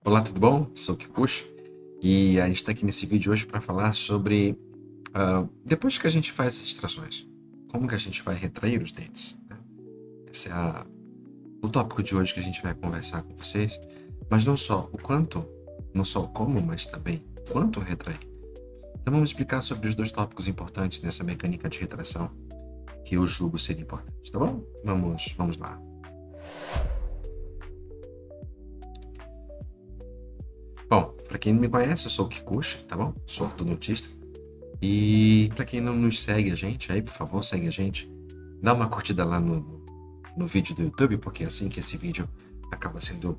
Olá, tudo bom? Sou o Kikuchi e a gente está aqui nesse vídeo hoje para falar sobre depois que a gente faz as extrações, como que a gente vai retrair os dentes, né? Esse é o tópico de hoje que a gente vai conversar com vocês, mas não só o quanto, não só o como, mas também quanto retrair. Então vamos explicar sobre os dois tópicos importantes nessa mecânica de retração que eu julgo ser importante, tá bom? Vamos lá. Bom, para quem não me conhece, eu sou o Kikuchi, tá bom? Sou ortodontista. E para quem não nos segue a gente, aí por favor, segue a gente. Dá uma curtida lá no vídeo do YouTube, porque é assim que esse vídeo acaba sendo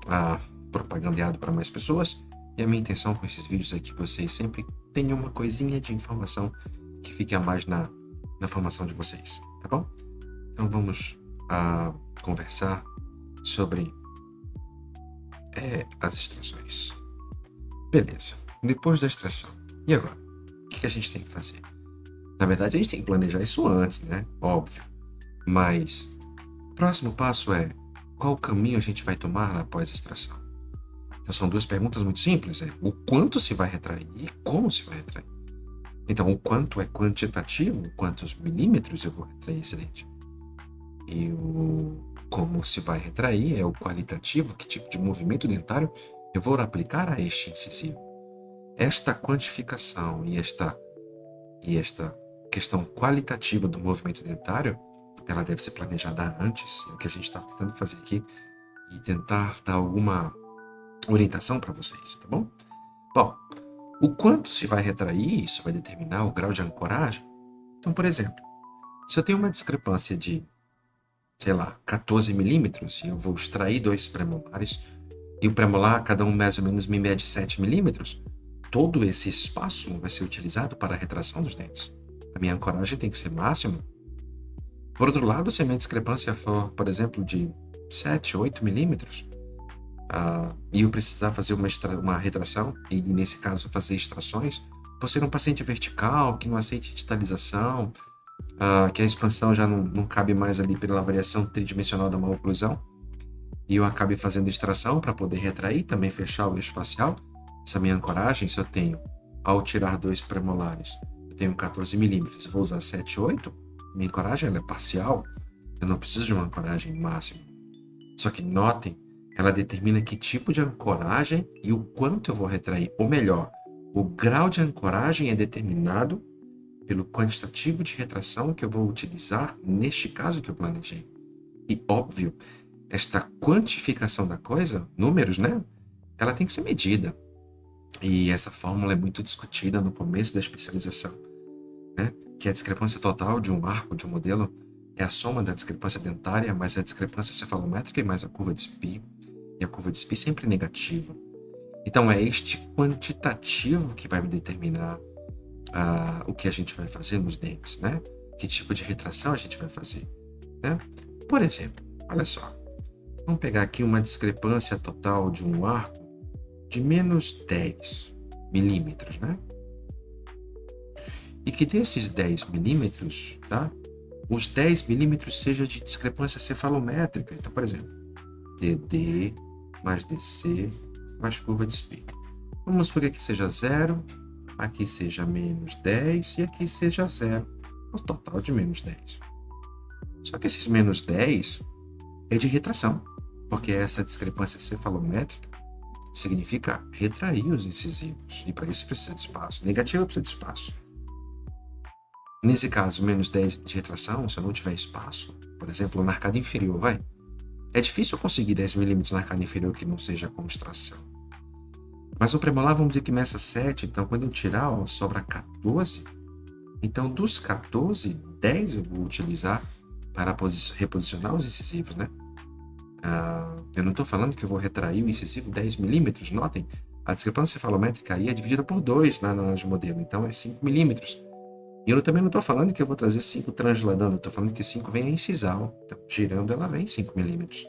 ah, propagandeado para mais pessoas. E a minha intenção com esses vídeos é que vocês sempre tenham uma coisinha de informação que fique a mais na formação de vocês, tá bom? Então vamos conversar sobre as extrações. Beleza. Depois da extração. E agora? O que a gente tem que fazer? Na verdade, a gente tem que planejar isso antes, né? Óbvio. Mas o próximo passo é qual caminho a gente vai tomar após a extração? Então são duas perguntas muito simples, o quanto se vai retrair e como se vai retrair. Então o quanto é quantitativo, quantos milímetros eu vou retrair esse dente. E o como se vai retrair é o qualitativo, que tipo de movimento dentário eu vou aplicar a este incisivo. Esta quantificação e esta questão qualitativa do movimento dentário, ela deve ser planejada antes, é o que a gente está tentando fazer aqui, e tentar dar alguma orientação para vocês, tá bom? Bom, o quanto se vai retrair, isso vai determinar o grau de ancoragem. Então, por exemplo, se eu tenho uma discrepância de, sei lá, 14 milímetros, e eu vou extrair dois premolares, e o premolar, cada um mais ou menos me mede 7 milímetros, todo esse espaço vai ser utilizado para a retração dos dentes. A minha ancoragem tem que ser máxima. Por outro lado, se a minha discrepância for, por exemplo, de 7, 8 milímetros, e eu precisar fazer uma retração, e nesse caso fazer extrações, por ser um paciente vertical, que não aceite distalização, que a expansão já não cabe mais ali pela variação tridimensional da maloclusão, e eu acabe fazendo extração para poder retrair, também fechar o eixo facial, essa minha ancoragem, se eu tenho, ao tirar dois premolares, eu tenho 14 milímetros, vou usar 7, 8, minha ancoragem ela é parcial, eu não preciso de uma ancoragem máxima. Só que notem, ela determina que tipo de ancoragem e o quanto eu vou retrair. Ou melhor, o grau de ancoragem é determinado pelo quantitativo de retração que eu vou utilizar neste caso que eu planejei. E óbvio, esta quantificação da coisa, números, né? Ela tem que ser medida. E essa fórmula é muito discutida no começo da especialização, né? Que a discrepância total de um arco de um modelo é a soma da discrepância dentária mais a discrepância cefalométrica e mais a curva de Spee. E a curva de Spee sempre é negativa. Então é este quantitativo que vai determinar o que a gente vai fazer nos dentes, né? Que tipo de retração a gente vai fazer, né? Por exemplo, olha só, vamos pegar aqui uma discrepância total de um arco de menos 10 milímetros, né? E que desses 10 milímetros, tá? Os 10 milímetros seja de discrepância cefalométrica. Então, por exemplo, DD mais DC mais curva de Spee. Vamos supor que aqui seja 0, aqui seja menos 10 e aqui seja 0. O total de menos 10. Só que esses menos 10 é de retração, porque essa discrepância cefalométrica significa retrair os incisivos. E para isso precisa de espaço. Negativo precisa de espaço. Nesse caso, menos 10 de retração, se eu não tiver espaço, por exemplo, na arcada inferior, é difícil conseguir 10 milímetros na arcada inferior que não seja com extração. Mas o premolar, vamos dizer que meça 7, então quando eu tirar, sobra 14. Então, dos 14, 10 eu vou utilizar para reposicionar os incisivos, né? Eu não estou falando que eu vou retrair o incisivo 10 milímetros, notem, a discrepância cefalométrica aí é dividida por 2 na análise de modelo, então é 5 milímetros. E eu também não estou falando que eu vou trazer 5 transladando, eu estou falando que 5 vem a incisal, então girando ela vem 5 milímetros.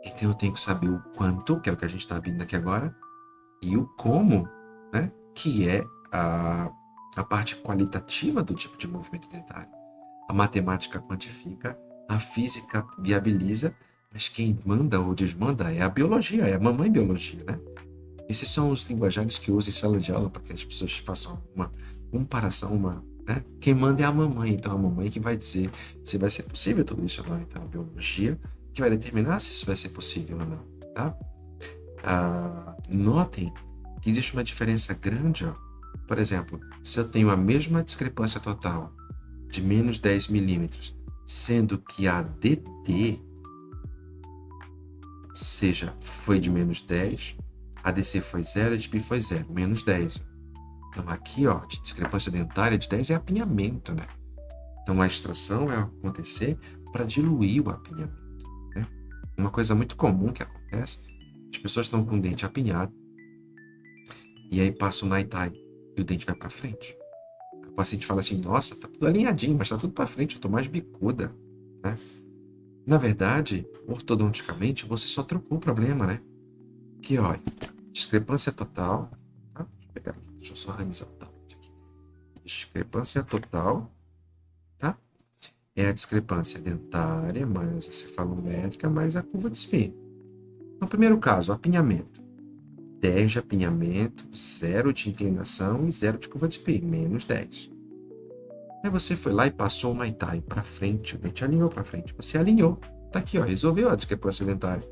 Então eu tenho que saber o quanto, que é o que a gente está vendo aqui agora, e o como, né, que é a parte qualitativa do tipo de movimento dentário. A matemática quantifica, a física viabiliza, Mas quem manda ou desmanda é a biologia, é a mamãe biologia, né? Esses são os linguajares que eu uso em sala de aula para que as pessoas façam uma comparação, né? Quem manda é a mamãe, então a mamãe que vai dizer se vai ser possível tudo isso ou não. Então a biologia que vai determinar se isso vai ser possível ou não, tá? Notem que existe uma diferença grande, ó. Por exemplo, se eu tenho a mesma discrepância total de menos 10 milímetros, sendo que a DT foi de menos 10, a DC foi 0, a DP foi 0, menos 10. Então aqui, ó, de discrepância dentária de 10 é apinhamento, né? Então a extração vai acontecer para diluir o apinhamento, né? Uma coisa muito comum que acontece, as pessoas estão com o dente apinhado e aí passa o Naitai e o dente vai para frente. O paciente fala assim, nossa, tá tudo alinhadinho, mas tá tudo para frente, eu tô mais bicuda, né? Na verdade, ortodonticamente, você só trocou o problema, né? Aqui, ó, discrepância total, tá? Deixa eu só organizar o tablet aqui. Discrepância total, tá? É a discrepância dentária mais a cefalométrica mais a curva de Smith. No primeiro caso, apinhamento. 10 de apinhamento, 0 de inclinação e 0 de curva de Smith, menos 10. Aí você foi lá e passou o Naitai para frente, o dente alinhou para frente. Você alinhou, tá aqui, ó, resolveu a discrepância dentária.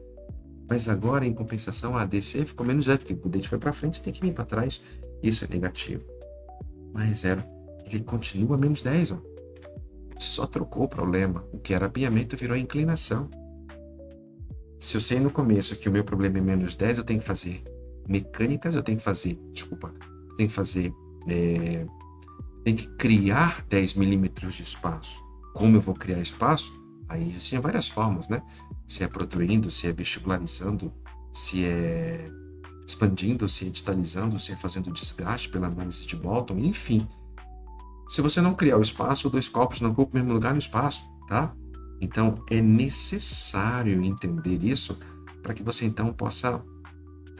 Mas agora, em compensação, a ADC ficou menos 0, porque o dente foi para frente, você tem que vir para trás. Isso é negativo. Mais 0. Ele continua menos 10, ó. Você só trocou o problema. O que era apinhamento virou inclinação. Se eu sei no começo que o meu problema é menos 10, eu tenho que fazer mecânicas, eu tenho que criar 10 milímetros de espaço. Como eu vou criar espaço? Aí existem várias formas, né? Se é protruindo, se é vestibularizando, se é expandindo, se é distalizando, se é fazendo desgaste pela análise de Bolton, enfim. Se você não criar o espaço, dois corpos não ocupam o mesmo lugar no espaço, tá? Então, é necessário entender isso para que você, então, possa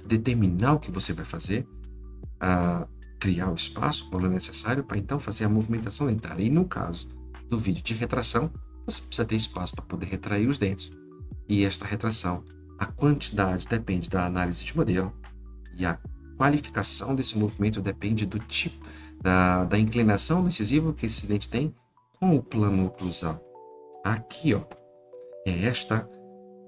determinar o que você vai fazer, criar o espaço quando necessário para, então, fazer a movimentação dentária. E, no caso do vídeo de retração, você precisa ter espaço para poder retrair os dentes. E esta retração, a quantidade depende da análise de modelo e a qualificação desse movimento depende do tipo, da inclinação do incisivo que esse dente tem com o plano oclusal. Aqui, ó, é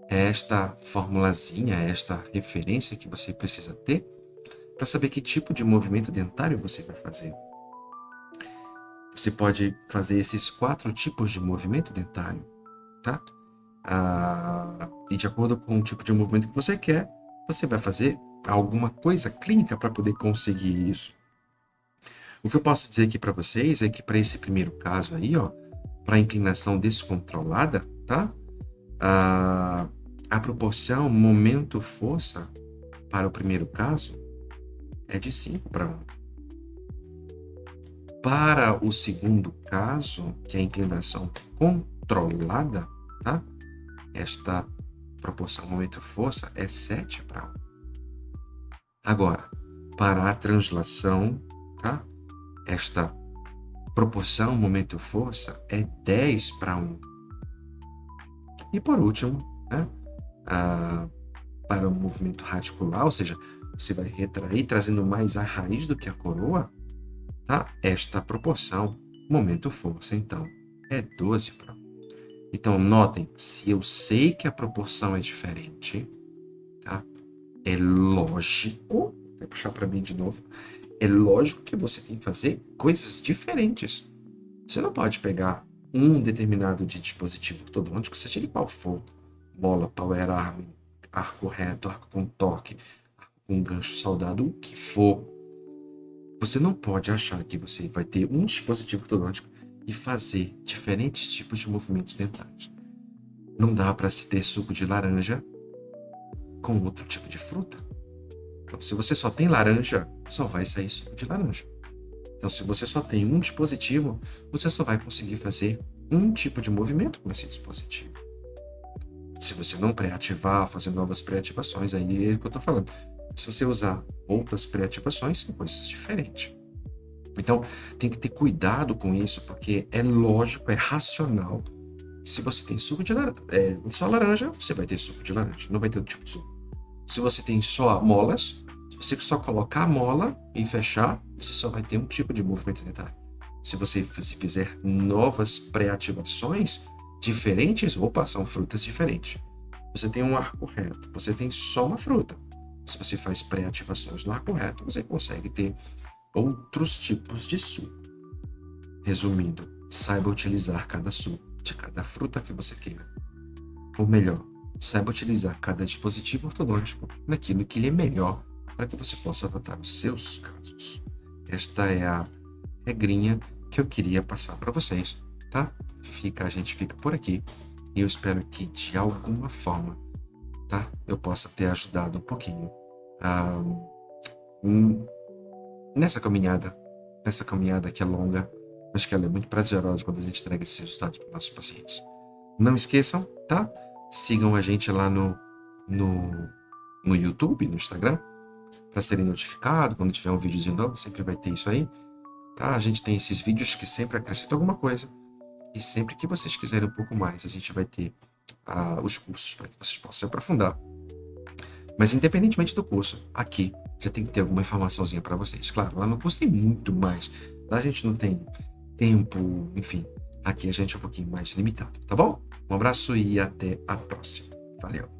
esta formulazinha, esta referência que você precisa ter para saber que tipo de movimento dentário você vai fazer. Você pode fazer esses 4 tipos de movimento dentário, tá? E de acordo com o tipo de movimento que você quer, você vai fazer alguma coisa clínica para poder conseguir isso. O que eu posso dizer aqui para vocês é que para esse primeiro caso aí, ó, para inclinação descontrolada, tá? A proporção momento-força para o primeiro caso é de 5:1. Para o segundo caso, que é a inclinação controlada, tá? Esta proporção momento-força é 7:1. Agora, para a translação, tá? Esta proporção momento-força é 10:1. E por último, né? Para o movimento radicular, ou seja, você vai retrair trazendo mais a raiz do que a coroa, tá? Esta proporção momento-força, então, é 12:1. Então, notem, se eu sei que a proporção é diferente, tá? É lógico, vou puxar para mim de novo, é lógico que você tem que fazer coisas diferentes. Você não pode pegar um determinado de dispositivo ortodôntico, seja ele qual for, bola, power arm, arco reto, arco com torque, arco com gancho soldado, o que for. Você não pode achar que você vai ter um dispositivo ortodôntico e fazer diferentes tipos de movimentos dentários. Não dá para se ter suco de laranja com outro tipo de fruta. Então, se você só tem laranja, só vai sair suco de laranja. Então, se você só tem um dispositivo, você só vai conseguir fazer um tipo de movimento com esse dispositivo. Se você não pré-ativar, fazer novas pré-ativações, aí é o que eu estou falando. Se você usar outras pré-ativações, são coisas diferentes. Então, tem que ter cuidado com isso, porque é lógico, é racional Se você tem suco de laranja, só laranja, você vai ter suco de laranja, não vai ter outro tipo de suco. Se você tem só molas, se você só colocar a mola e fechar, você só vai ter um tipo de movimento dentário. Se você fizer novas pré-ativações diferentes, opa, são frutas diferentes. Você tem um arco reto, você tem só uma fruta. Se você faz pré-ativações no arco reto, você consegue ter outros tipos de suco. Resumindo, saiba utilizar cada suco de cada fruta que você queira. Ou melhor, saiba utilizar cada dispositivo ortodôntico naquilo que lhe é melhor para que você possa tratar os seus casos. Esta é a regrinha que eu queria passar para vocês, tá? A gente fica por aqui e eu espero que de alguma forma, tá? Eu possa ter ajudado um pouquinho nessa caminhada que é longa, mas que ela é muito prazerosa quando a gente entrega esses resultados para os nossos pacientes. Não esqueçam, tá? Sigam a gente lá no YouTube, no Instagram, para serem notificados quando tiver um videozinho novo, sempre vai ter isso aí, tá? A gente tem esses vídeos que sempre acrescentam alguma coisa e sempre que vocês quiserem um pouco mais, a gente vai ter os cursos para que vocês possam se aprofundar. Mas independentemente do curso, aqui já tem que ter alguma informaçãozinha para vocês. Claro, lá no curso tem muito mais. Lá a gente não tem tempo, enfim. Aqui a gente é um pouquinho mais limitado, tá bom? Um abraço e até a próxima. Valeu!